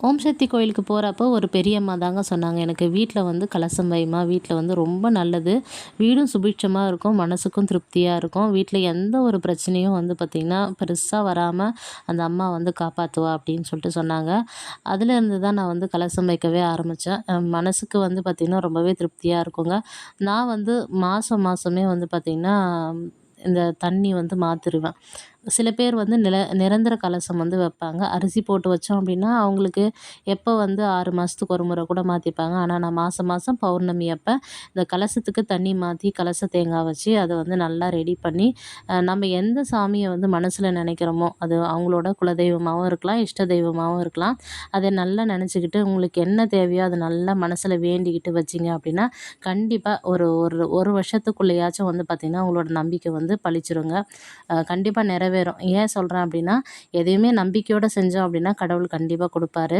ஓம் சக்தி கோயிலுக்கு போகிறப்போ ஒரு பெரியம்மா தாங்க சொன்னாங்க, எனக்கு வீட்டில் வந்து கலசம் வைமா, வீட்டில் வந்து ரொம்ப நல்லது, வீடும் சுபிட்சமாக இருக்கும், மனசுக்கும் திருப்தியாக இருக்கும், வீட்டில் எந்த ஒரு பிரச்சனையும் வந்து பார்த்திங்கன்னா பெருசாக வராமல் அந்த அம்மா வந்து காப்பாற்றுவா அப்படின்னு சொல்லிட்டு சொன்னாங்க. அதுலேருந்து தான் நான் வந்து கலசம் வைக்கவே ஆரம்பித்தேன். மனசுக்கு வந்து பார்த்திங்கன்னா ரொம்பவே திருப்தியாக இருக்குங்க. நான் வந்து மாதம் மாதமே வந்து பார்த்திங்கன்னா இந்த தண்ணி வந்து மாற்றிருவேன். சில பேர் வந்து நிரந்தர கலசம் வந்து வைப்பாங்க. அரிசி போட்டு வச்சோம் அப்படின்னா, அவங்களுக்கு எப்போ வந்து 6 மாதத்துக்கு ஒரு முறை கூட மாத்திப்பாங்க. ஆனா நான் மாசம் மாசம் பௌர்ணமி அப்ப இந்த கலசத்துக்கு தண்ணி மாத்தி, கலச தேங்காய் வச்சு, அத வந்து நல்லா ரெடி பண்ணி, நம்ம எந்த சாமிய வந்து மனசுல நெனைக்கிறோமோ, அது அவங்களோட குலதெய்வமாவும் இருக்கலாம், இஷ்ட தெய்வமாவும் இருக்கலாம். அத நல்லா நெனச்சுக்கிட்டு, உங்களுக்கு என்ன தேவையோ அத நல்லா மனசுல வேண்டிக்கிட்டு வச்சீங்க அப்படின்னா, கண்டிப்பா ஒரு ஒரு 1 வருஷத்துக்குள்ளயாச்சும் வந்து பார்த்தீங்கன்னா, உங்களோட நம்பிக்கை வந்து பலிச்சிருங்க. கண்டிப்பா நிறைவேறும். ஏன் சொல்றேன் அப்படின்னா, எதையுமே நம்பிக்கையோட செஞ்சோம் அப்படின்னா, கடவுள் கண்டிப்பா குடுப்பாரு.